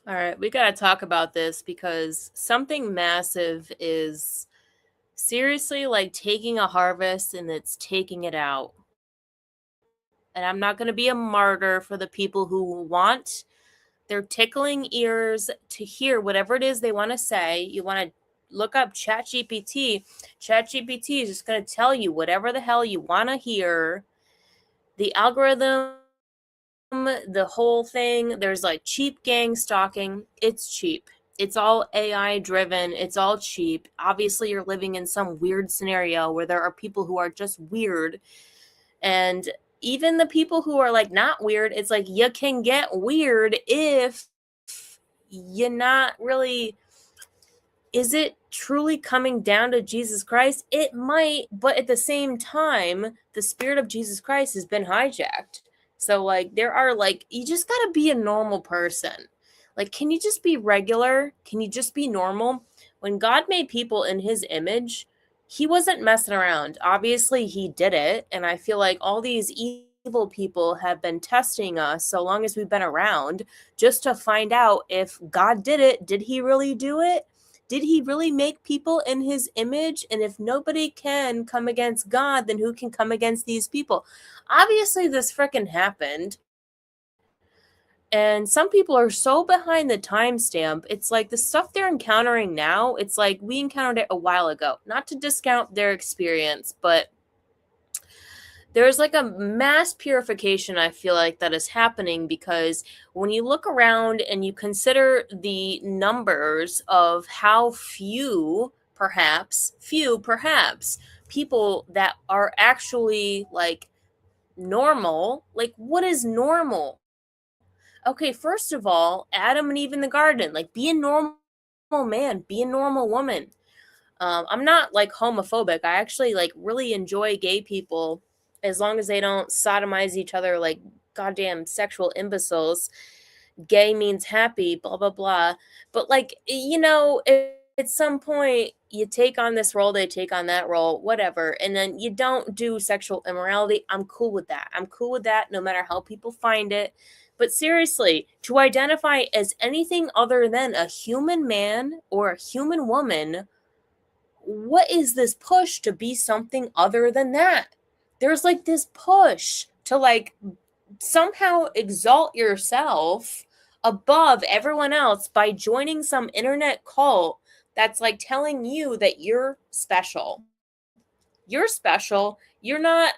All right, we got to talk about this because something massive is seriously like taking a harvest and it's taking it out. And I'm not going to be a martyr for the people who want their tickling ears to hear whatever it is they want to say. You want to look up ChatGPT. ChatGPT is just going to tell you whatever the hell you want to hear. The algorithm, the whole thing, there's like cheap gang stalking. It's cheap. It's all AI driven. It's all cheap. Obviously, you're living in some weird scenario where there are people who are just weird. And even the people who are like not weird, it's like you can get weird if you're not really. Is it truly coming down to Jesus Christ? It might, but at the same time, the spirit of Jesus Christ has been hijacked. So, like, there are, like, you just gotta be a normal person. Like, can you just be regular? Can you just be normal? When God made people in his image, he wasn't messing around. Obviously, he did it. And I feel like all these evil people have been testing us so long as we've been around just to find out if God did it. Did he really do it? Did he really make people in his image? And if nobody can come against God, then who can come against these people? Obviously, this frickin' happened. And some people are so behind the timestamp. It's like the stuff they're encountering now, it's like we encountered it a while ago. Not to discount their experience, but there's like a mass purification, I feel like, that is happening because when you look around and you consider the numbers of how few perhaps people that are actually like normal, like what is normal? Okay, first of all, Adam and Eve in the garden, like be a normal man, be a normal woman. I'm not like homophobic. I actually like really enjoy gay people as long as they don't sodomize each other like goddamn sexual imbeciles. Gay means happy, blah blah blah. But like at some point you take on this role, they take on that role, whatever, and then you don't do sexual immorality. I'm cool with that. I'm cool with that no matter how people find it. But seriously, to identify as anything other than a human man or a human woman, what is this push to be something other than that? There's like this push to like somehow exalt yourself above everyone else by joining some internet cult that's like telling you that you're special. You're special. You're not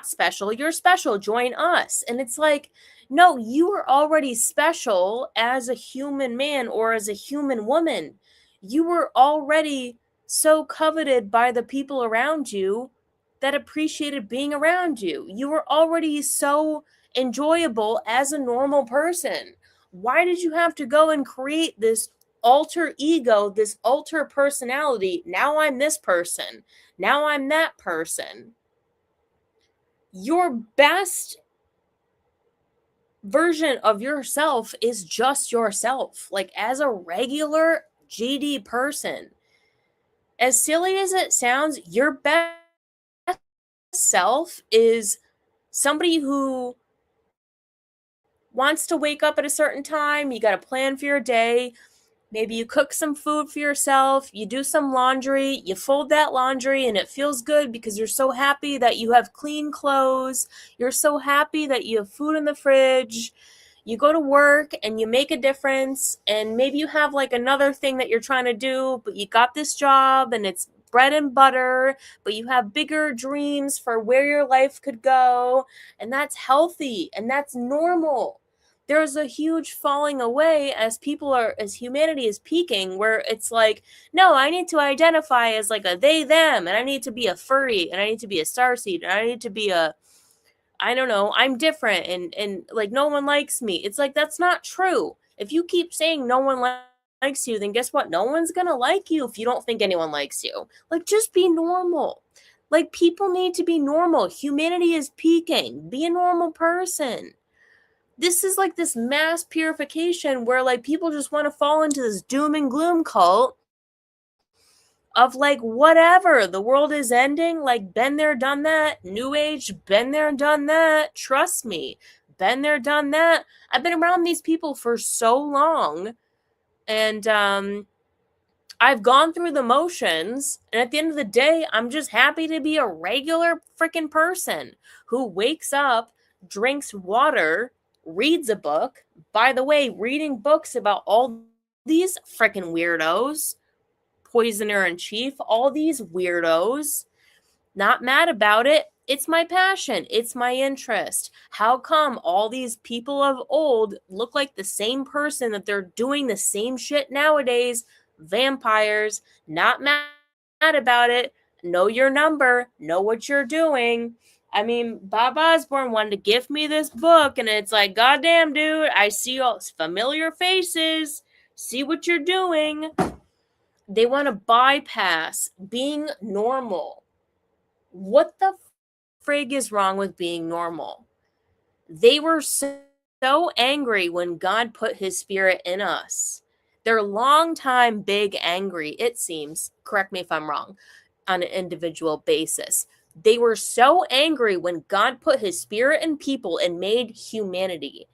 special. You're special. Join us. And it's like, no, you are already special as a human man or as a human woman. You were already so coveted by the people around you that appreciated being around you. You were already so enjoyable as a normal person. Why did you have to go and create this alter ego, this alter personality? Now I'm this person. Now I'm that person. Your best version of yourself is just yourself. Like as a regular GD person, as silly as it sounds, your best self is somebody who wants to wake up at a certain time. You got a plan for your day. Maybe you cook some food for yourself, you do some laundry, you fold that laundry, and it feels good because you're so happy that you have clean clothes. You're so happy that you have food in the fridge. You go to work and you make a difference, and maybe you have like another thing that you're trying to do, but you got this job and it's bread and butter, but you have bigger dreams for where your life could go, and that's healthy and that's normal. There's a huge falling away as humanity is peaking, where it's like, no, I need to identify as like a they them, and I need to be a furry, and I need to be a starseed, and I need to be a, I don't know, I'm different, and like no one likes me. It's like that's not true. If you keep saying no one likes you, then guess what? No one's gonna like you if you don't think anyone likes you. Like just be normal. Like people need to be normal. Humanity is peaking. Be a normal person. This is like this mass purification where like people just want to fall into this doom and gloom cult of like whatever, the world is ending, like been there done that, new age, been there done that. Trust me, been there, done that. I've been around these people for so long, and I've gone through the motions, and at the end of the day, I'm just happy to be a regular freaking person who wakes up, drinks water, reads a book. By the way, reading books about all these freaking weirdos, Poisoner in Chief, all these weirdos, not mad about it. It's my passion. It's my interest. How come all these people of old look like the same person that they're doing the same shit nowadays? Vampires, not mad about it. Know your number. Know what you're doing. I mean, Bob Osborne wanted to gift me this book, and it's like, goddamn, dude, I see all familiar faces. See what you're doing. They want to bypass being normal. What the frig is wrong with being normal? They were so angry when God put his spirit in us. They're long time big angry, it seems. Correct me if I'm wrong, on an individual basis. They were so angry when God put his spirit in people and made humanity.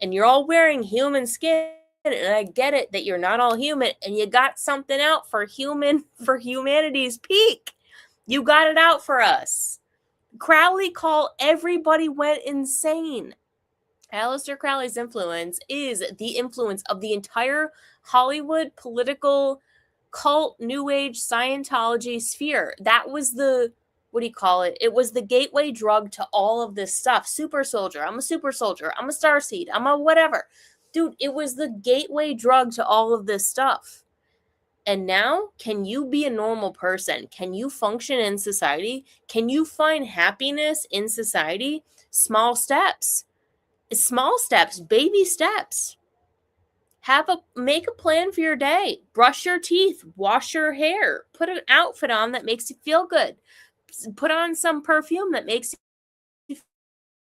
And you're all wearing human skin, and I get it that you're not all human, and you got something out for humanity's peak. You got it out for us. Crowley call, everybody went insane. Aleister Crowley's influence is the influence of the entire Hollywood political cult, New Age, Scientology sphere. That was the, what do you call it? It was the gateway drug to all of this stuff. Super soldier. I'm a super soldier. I'm a starseed. I'm a whatever. Dude, it was the gateway drug to all of this stuff. And now, can you be a normal person? Can you function in society? Can you find happiness in society? Small steps, baby steps. Make a plan for your day. Brush your teeth, wash your hair, put an outfit on that makes you feel good. Put on some perfume that makes you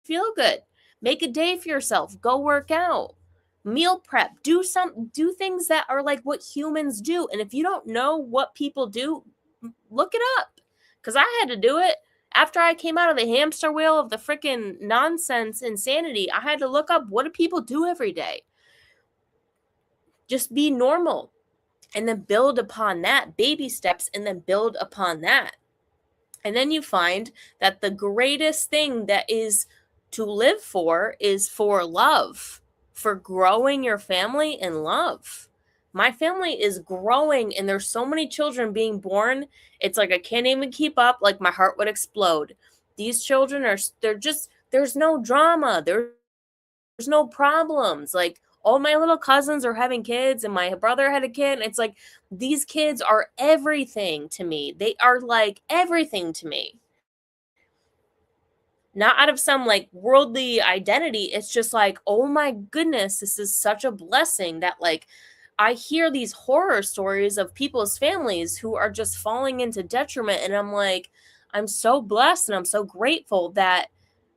feel good. Make a day for yourself. Go work out. Meal prep. Do things that are like what humans do. And if you don't know what people do, look it up. Because I had to do it. After I came out of the hamster wheel of the freaking nonsense insanity, I had to look up, what do people do every day? Just be normal. And then build upon that. Baby steps, and then build upon that. And then you find that the greatest thing that is to live for is for love, for growing your family in love. My family is growing, and there's so many children being born. It's like I can't even keep up. Like my heart would explode. These children there's no drama. There's no problems. Like all my little cousins are having kids, and my brother had a kid. And it's like, these kids are everything to me. They are like everything to me. Not out of some like worldly identity. It's just like, oh my goodness, this is such a blessing that like I hear these horror stories of people's families who are just falling into detriment. And I'm like, I'm so blessed and I'm so grateful that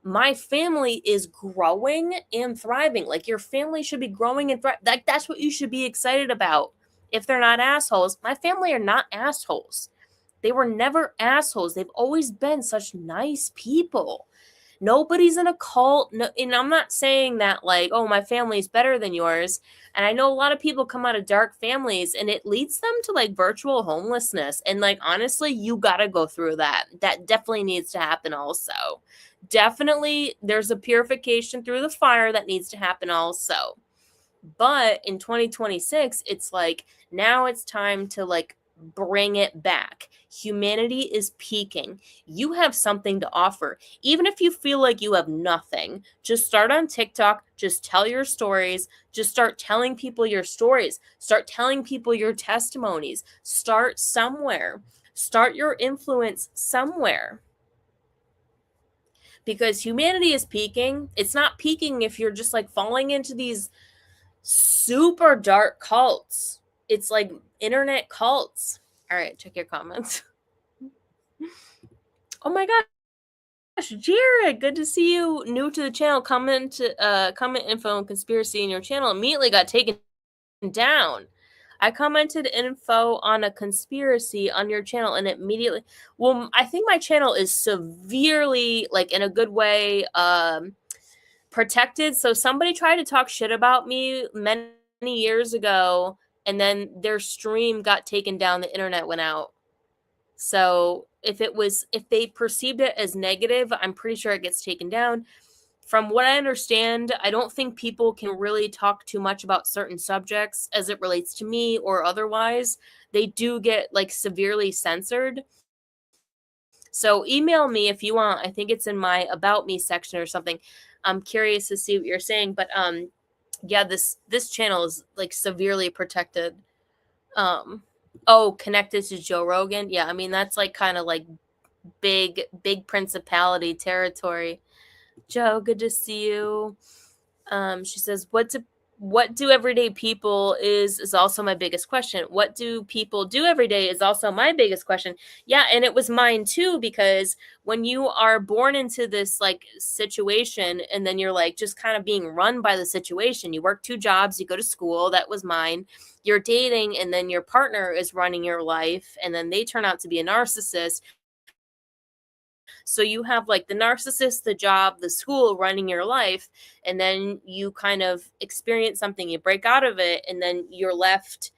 my family is growing and thriving. Like your family should be growing and thriving. Like that's what you should be excited about. If they're not assholes, my family are not assholes. They were never assholes. They've always been such nice people. Nobody's in a cult. No, and I'm not saying that like, oh, my family's better than yours. And I know a lot of people come out of dark families and it leads them to like virtual homelessness. And like, honestly, you got to go through that. That definitely needs to happen also. Definitely there's a purification through the fire that needs to happen also. But in 2026, it's like, now it's time to like bring it back. Humanity is peaking. You have something to offer. Even if you feel like you have nothing, just start on TikTok. Just tell your stories. Just start telling people your stories. Start telling people your testimonies. Start somewhere. Start your influence somewhere. Because humanity is peaking. It's not peaking if you're just like falling into these super dark cults. It's like internet cults. All right, check your comments. Oh my gosh, Jared, good to see you. New to the channel. Comment info and conspiracy in your channel. Immediately got taken down. I commented info on a conspiracy on your channel and immediately, well, I think my channel is severely, like in a good way, protected. So somebody tried to talk shit about me many years ago, and then their stream got taken down, the internet went out. So if they perceived it as negative, I'm pretty sure it gets taken down. From what I understand, I don't think people can really talk too much about certain subjects as it relates to me or otherwise. They do get like severely censored. So email me if you want. I think it's in my about me section or something. I'm curious to see what you're saying, but yeah, this channel is like severely protected. Oh, connected to Joe Rogan. Yeah, I mean that's like kind of like big principality territory. Joe, good to see you. She says, what do everyday people is also my biggest question. What do people do every day is also my biggest question. Yeah, and it was mine too, because when you are born into this like situation and then you're like just kind of being run by the situation, you work 2 jobs, you go to school, that was mine. You're dating and then your partner is running your life and then they turn out to be a narcissist. So you have like the narcissist, the job, the school running your life, and then you kind of experience something, you break out of it, and then you're left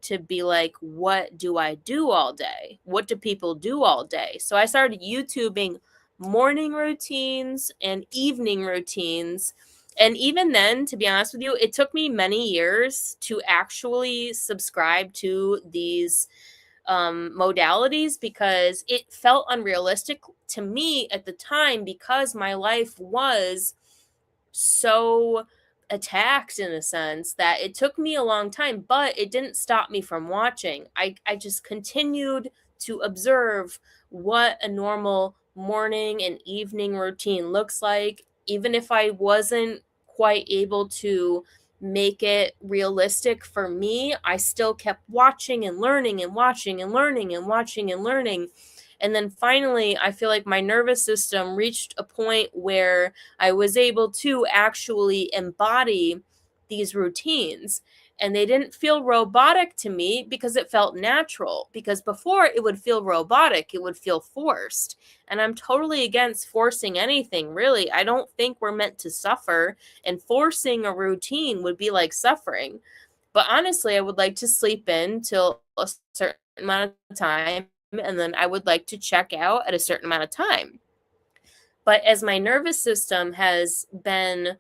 to be like, what do I do all day? What do people do all day? So I started YouTubing morning routines and evening routines. And even then, to be honest with you, it took me many years to actually subscribe to these modalities because it felt unrealistic to me at the time because my life was so attacked in a sense that it took me a long time, but it didn't stop me from watching. I just continued to observe what a normal morning and evening routine looks like, even if I wasn't quite able to make it realistic for me. I still kept watching and learning and watching and learning and watching and learning. And then finally, I feel like my nervous system reached a point where I was able to actually embody these routines. And they didn't feel robotic to me because it felt natural. Because before it would feel robotic, it would feel forced. And I'm totally against forcing anything, really. I don't think we're meant to suffer. And forcing a routine would be like suffering. But honestly, I would like to sleep in till a certain amount of time. And then I would like to check out at a certain amount of time. But as my nervous system has been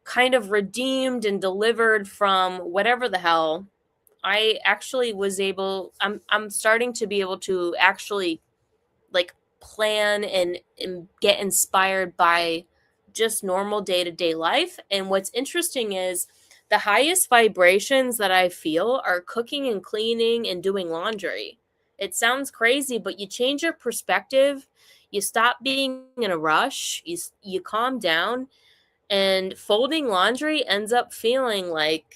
kind of redeemed and delivered from whatever the hell, I actually was able, I'm starting to be able to actually like plan and get inspired by just normal day-to-day life. And what's interesting is the highest vibrations that I feel are cooking and cleaning and doing laundry. It sounds crazy, but you change your perspective, you stop being in a rush, you calm down, and folding laundry ends up feeling like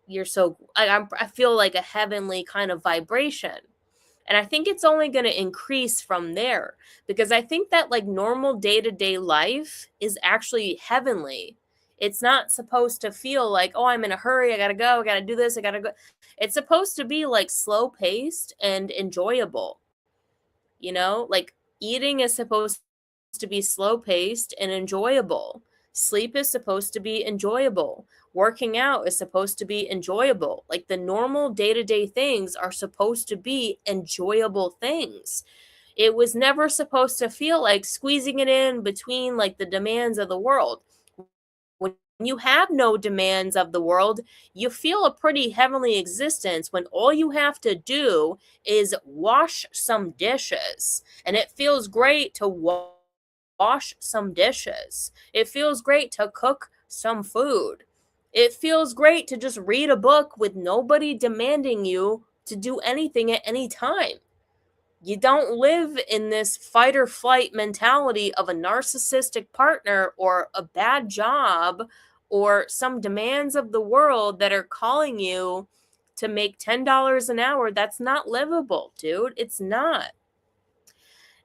you're so I feel like a heavenly kind of vibration. And I think it's only going to increase from there because I think that like normal day-to-day life is actually heavenly. It's not supposed to feel like, oh, I'm in a hurry, I got to go, I got to do this, I got to go. It's supposed to be like slow-paced and enjoyable. Like eating is supposed to be slow paced and enjoyable. Sleep is supposed to be enjoyable. Working out is supposed to be enjoyable. Like the normal day to day things are supposed to be enjoyable things. It was never supposed to feel like squeezing it in between like the demands of the world. When you have no demands of the world, you feel a pretty heavenly existence when all you have to do is wash some dishes. And it feels great to wash some dishes. It feels great to cook some food. It feels great to just read a book with nobody demanding you to do anything at any time. You don't live in this fight or flight mentality of a narcissistic partner or a bad job or some demands of the world that are calling you to make $10 an hour. That's not livable, dude. It's not.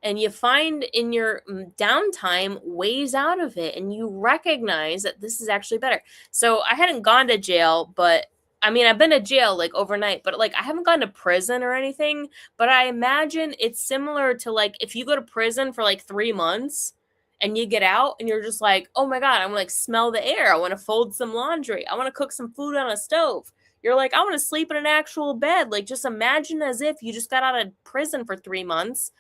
And you find in your downtime ways out of it and you recognize that this is actually better. So I hadn't gone to jail, but I mean, I've been to jail like overnight, but like I haven't gone to prison or anything. But I imagine it's similar to like if you go to prison for like 3 months And you get out and you're just like, oh my God, I want to like smell the air. I want to fold some laundry. I want to cook some food on a stove. You're like, I want to sleep in an actual bed. Like, just imagine as if you just got out of prison for 3 months.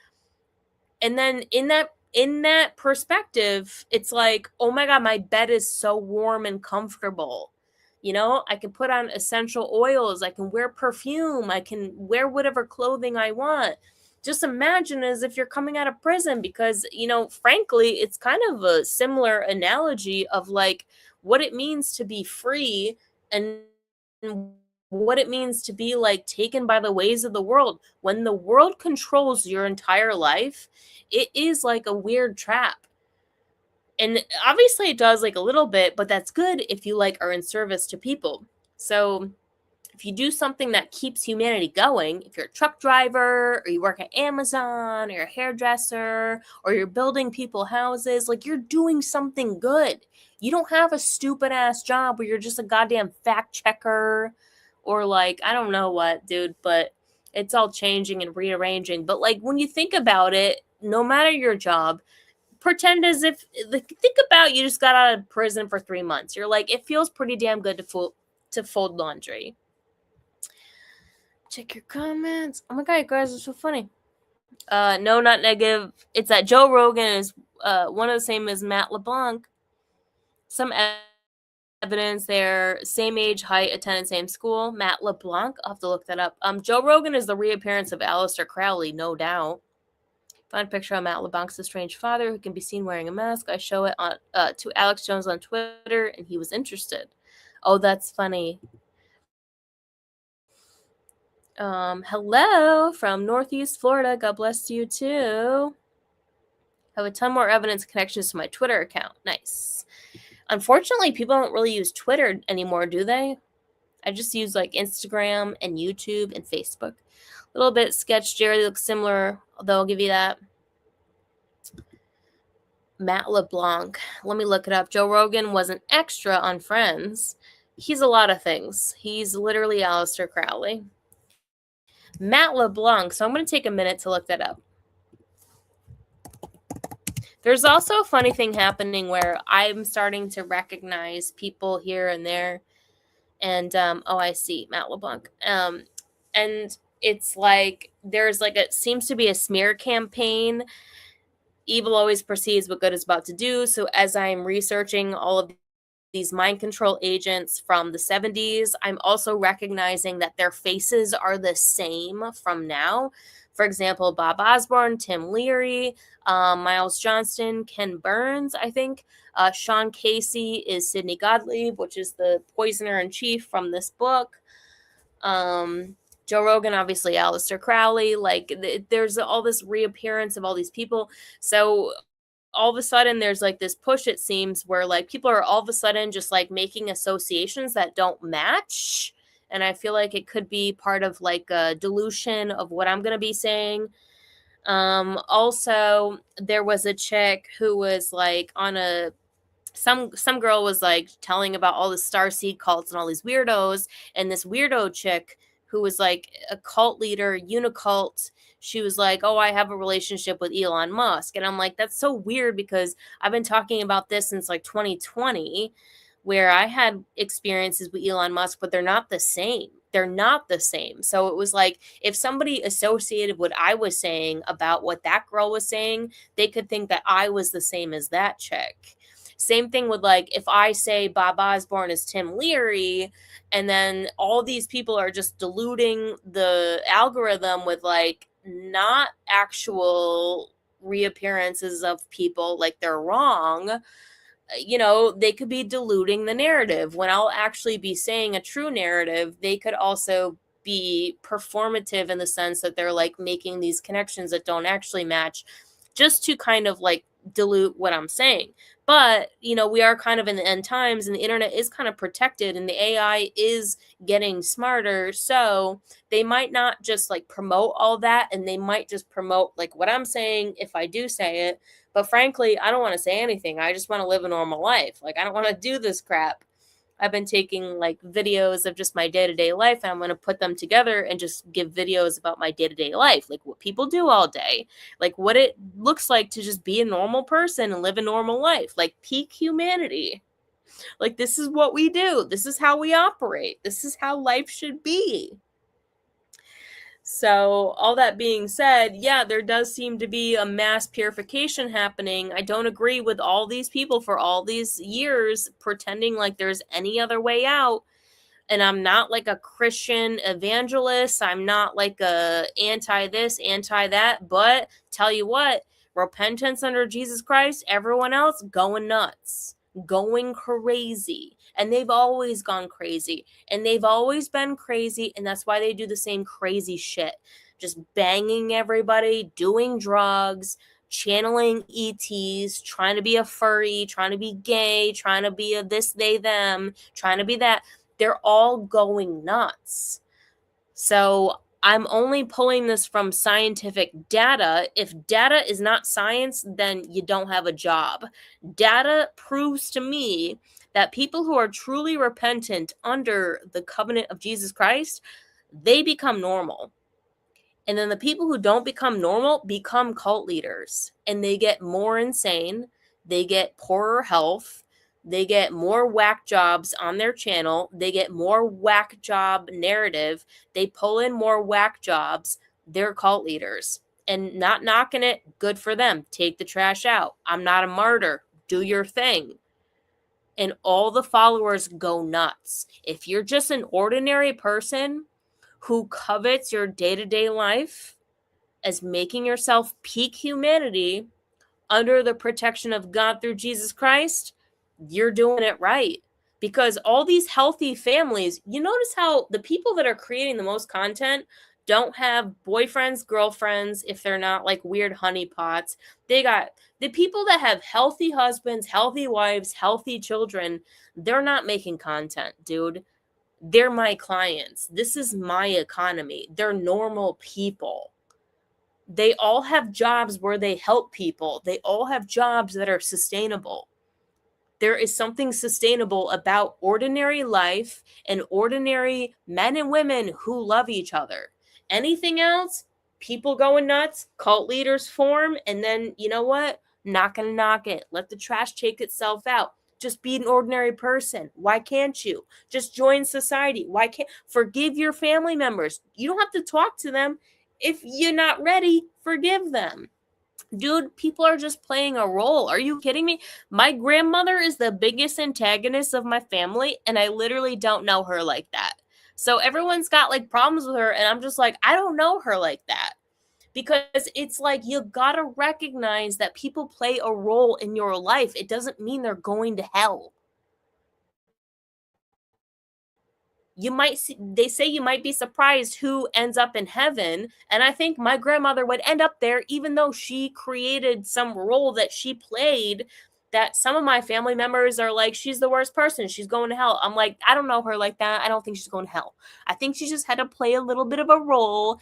And then in that perspective, it's like, oh my God, my bed is so warm and comfortable. You know, I can put on essential oils, I can wear perfume, I can wear whatever clothing I want. Just imagine as if you're coming out of prison, because, you know, frankly, it's kind of a similar analogy of like what it means to be free and what it means to be like taken by the ways of the world. When the world controls your entire life, it is like a weird trap. And obviously it does like a little bit, but that's good if you like are in service to people. So if you do something that keeps humanity going, if you're a truck driver or you work at Amazon or you're a hairdresser or you're building people houses, like you're doing something good. You don't have a stupid ass job where you're just a goddamn fact checker or like, I don't know what, dude, but it's all changing and rearranging. But like when you think about it, no matter your job, pretend as if, like, think about you just got out of prison for 3 months. You're like, it feels pretty damn good to fold laundry. Check your comments. Oh my God, you guys are so funny. No, not negative. It's that Joe Rogan is one of the same as Matt LeBlanc. Some evidence there, same age, height, attended same school. Matt LeBlanc, I'll have to look that up. Joe Rogan is the reappearance of Aleister Crowley, no doubt. Find a picture of Matt LeBlanc's estranged father, who can be seen wearing a mask. I show it on to Alex Jones on Twitter, and he was interested. Oh, that's funny. Hello from Northeast Florida. God bless you too. I have a ton more evidence connections to my Twitter account. Nice. Unfortunately, people don't really use Twitter anymore, do they? I just use like Instagram and YouTube and Facebook. A little bit sketch. Jerry looks similar, although I'll give you that. Matt LeBlanc. Let me look it up. Joe Rogan was an extra on Friends. He's a lot of things. He's literally Aleister Crowley. Matt LeBlanc. So I'm going to take a minute to look that up. There's also a funny thing happening where I'm starting to recognize people here and there. And, oh, I see. Matt LeBlanc. And it's like, there's like, it seems to be a smear campaign. Evil always perceives what good is about to do. So as I'm researching all of these mind control agents from the 70s, I'm also recognizing that their faces are the same from now. For example, Bob Osborne, Tim Leary, Miles Johnston, Ken Burns, I think. Sean Casey is Sidney Gottlieb, which is the poisoner in chief from this book. Joe Rogan, obviously, Aleister Crowley. Like, there's all this reappearance of all these people. So all of a sudden there's like this push, it seems, where like people are all of a sudden just like making associations that don't match. And I feel like it could be part of like a dilution of what I'm going to be saying. Also, there was a chick who was like on a some girl was like telling about all the starseed cults and all these weirdos, and this weirdo chick who was like a cult leader, Unicult, she was like, oh, I have a relationship with Elon Musk. And I'm like, that's so weird, because I've been talking about this since like 2020, where I had experiences with Elon Musk, but they're not the same. They're not the same. So it was like, if somebody associated what I was saying about what that girl was saying, they could think that I was the same as that chick. Same thing with like, if I say Bob Osborne is Tim Leary, and then all these people are just diluting the algorithm with like not actual reappearances of people, like they're wrong, you know, they could be diluting the narrative when I'll actually be saying a true narrative. They could also be performative in the sense that they're like making these connections that don't actually match, just to kind of like dilute what I'm saying. But, you know, we are kind of in the end times, and the internet is kind of protected, and the AI is getting smarter. So they might not just like promote all that, and they might just promote like what I'm saying if I do say it. But frankly, I don't want to say anything. I just want to live a normal life. Like, I don't want to do this crap. I've been taking like videos of just my day-to-day life, and I'm going to put them together and just give videos about my day-to-day life, like what people do all day, like what it looks like to just be a normal person and live a normal life, like peak humanity. Like, this is what we do. This is how we operate. This is how life should be. So, all that being said, yeah, there does seem to be a mass purification happening. I don't agree with all these people for all these years pretending like there's any other way out. And I'm not like a Christian evangelist. I'm not like a anti this, anti that. But tell you what, repentance under Jesus Christ, everyone else going nuts, going crazy. And they've always gone crazy. And they've always been crazy. And that's why they do the same crazy shit. Just banging everybody, doing drugs, channeling ETs, trying to be a furry, trying to be gay, trying to be a this, they, them, trying to be that. They're all going nuts. So I'm only pulling this from scientific data. If data is not science, then you don't have a job. Data proves to me that people who are truly repentant under the covenant of Jesus Christ, they become normal. And then the people who don't become normal become cult leaders, and they get more insane. They get poorer health. They get more whack jobs on their channel. They get more whack job narrative. They pull in more whack jobs. They're cult leaders. And not knocking it, good for them. Take the trash out. I'm not a martyr. Do your thing. And all the followers go nuts. If you're just an ordinary person who covets your day-to-day life as making yourself peak humanity under the protection of God through Jesus Christ, you're doing it right. Because all these healthy families, you notice how the people that are creating the most content don't have boyfriends, girlfriends, if they're not like weird honeypots. They got the people that have healthy husbands, healthy wives, healthy children. They're not making content, dude. They're my clients. This is my economy. They're normal people. They all have jobs where they help people. They all have jobs that are sustainable. There is something sustainable about ordinary life and ordinary men and women who love each other. Anything else, people going nuts, cult leaders form, and then, you know what? Not going to knock it. Let the trash take itself out. Just be an ordinary person. Why can't you? Just join society. Why can't forgive your family members? You don't have to talk to them. If you're not ready, forgive them. Dude, people are just playing a role. Are you kidding me? My grandmother is the biggest antagonist of my family, and I literally don't know her like that. So everyone's got like problems with her, and I'm just like, I don't know her like that. Because it's like you gotta recognize that people play a role in your life. It doesn't mean they're going to hell. You might see, they say you might be surprised who ends up in heaven, and I think my grandmother would end up there even though she created some role that she played that some of my family members are like, she's the worst person, she's going to hell. I'm like, I don't know her like that. I don't think she's going to hell. I think she just had to play a little bit of a role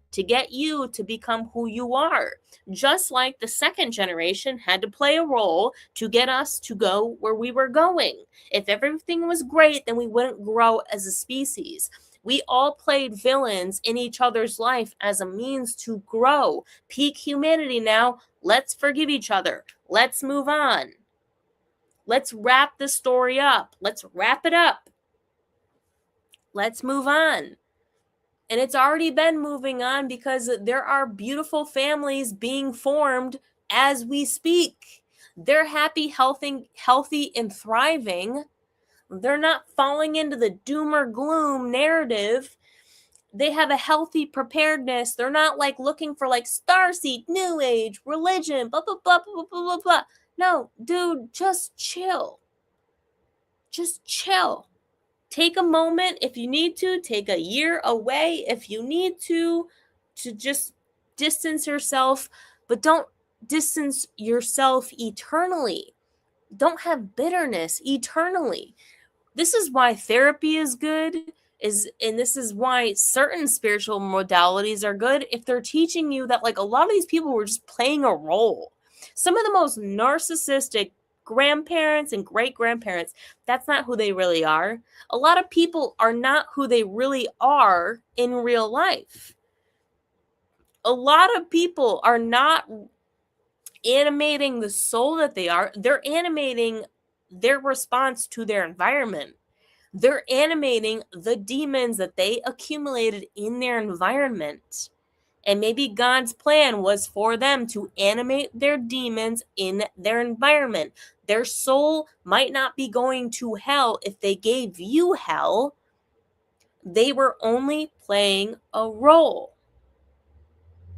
to get you to become who you are. Just like the second generation had to play a role to get us to go where we were going. If everything was great, then we wouldn't grow as a species. We all played villains in each other's life as a means to grow. Peak humanity now. Let's forgive each other. Let's move on. Let's wrap the story up. Let's wrap it up. Let's move on. And it's already been moving on because there are beautiful families being formed as we speak. They're happy, healthy, and thriving. They're not falling into the doom or gloom narrative. They have a healthy preparedness. They're not like looking for like starseed, new age, religion, blah, blah, blah, blah, blah, blah, blah. No, dude, just chill. Just chill. Take a moment if you need to, take a year away if you need to just distance yourself, but don't distance yourself eternally. Don't have bitterness eternally. This is why therapy is good, and this is why certain spiritual modalities are good if they're teaching you that like a lot of these people were just playing a role. Some of the most narcissistic grandparents and great grandparents, that's not who they really are. A lot of people are not who they really are in real life. A lot of people are not animating the soul that they are, they're animating their response to their environment. They're animating the demons that they accumulated in their environment. And maybe God's plan was for them to animate their demons in their environment. Their soul might not be going to hell if they gave you hell. They were only playing a role.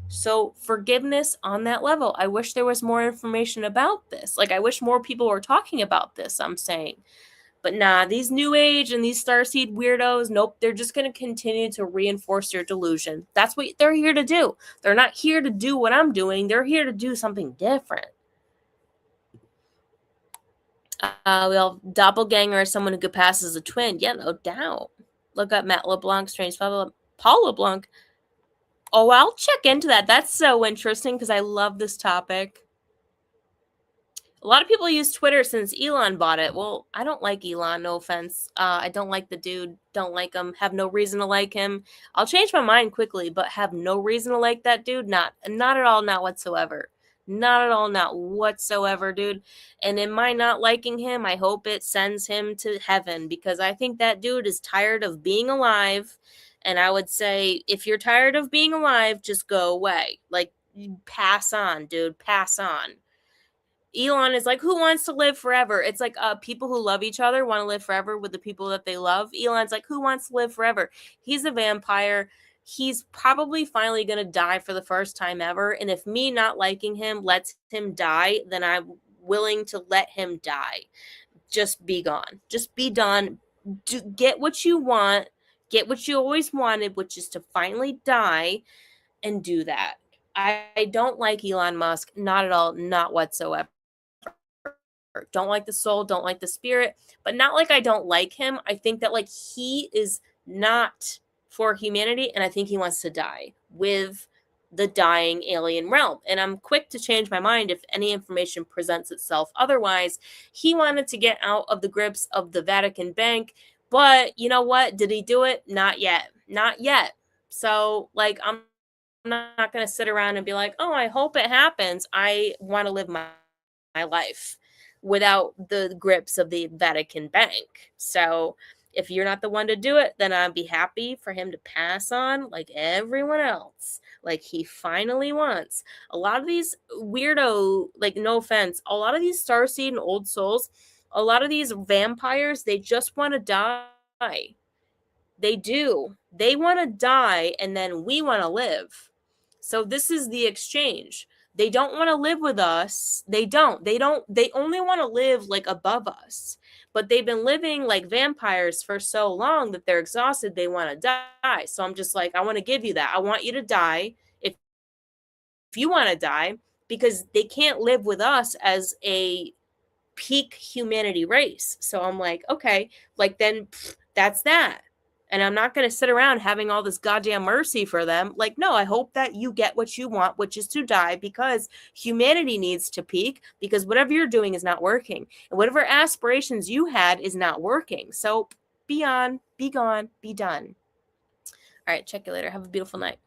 So forgiveness on that level. I wish there was more information about this. Like, I wish more people were talking about this, I'm saying. But nah, these new age and these starseed weirdos, nope, they're just going to continue to reinforce their delusion. That's what they're here to do. They're not here to do what I'm doing. They're here to do something different. Well, doppelganger is someone who could pass as a twin. Yeah, no doubt. Look up Matt LeBlanc, Strange Paul LeBlanc. Oh, I'll check into that. That's so interesting because I love this topic. A lot of people use Twitter since Elon bought it. Well, I don't like Elon, no offense. I don't like the dude, don't like him, have no reason to like him. I'll change my mind quickly, but have no reason to like that dude? Not at all, not whatsoever. Not at all, not whatsoever, dude. And in my not liking him, I hope it sends him to heaven because I think that dude is tired of being alive. And I would say, if you're tired of being alive, just go away. Like, pass on, dude, pass on. Elon is like, who wants to live forever? It's like people who love each other want to live forever with the people that they love. Elon's like, who wants to live forever? He's a vampire. He's probably finally going to die for the first time ever. And if me not liking him lets him die, then I'm willing to let him die. Just be gone. Just be done. Get what you want. Get what you always wanted, which is to finally die and do that. I don't like Elon Musk. Not at all. Not whatsoever. Don't like the soul, don't like the spirit, but not like I don't like him. I think that like he is not for humanity, and I think he wants to die with the dying alien realm. And I'm quick to change my mind if any information presents itself otherwise. He wanted to get out of the grips of the Vatican Bank, but you know what? Did he do it? Not yet. Not yet. So like I'm not going to sit around and be like, "Oh, I hope it happens." I want to live my life without the grips of the Vatican Bank. So if you're not the one to do it, then I'd be happy for him to pass on like everyone else, like he finally wants. A lot of these weirdo, like no offense, a lot of these starseed and old souls, a lot of these vampires, they just want to die. They do. They want to die and then we want to live. So this is the exchange. They don't want to live with us. They only want to live like above us. But they've been living like vampires for so long that they're exhausted. They want to die. So I'm just like, I want to give you that. I want you to die if you want to die because they can't live with us as a peak humanity race. So I'm like, okay, like then that's that. And I'm not going to sit around having all this goddamn mercy for them. Like, no, I hope that you get what you want, which is to die because humanity needs to peak because whatever you're doing is not working. And whatever aspirations you had is not working. So be on, be gone, be done. All right, check you later. Have a beautiful night.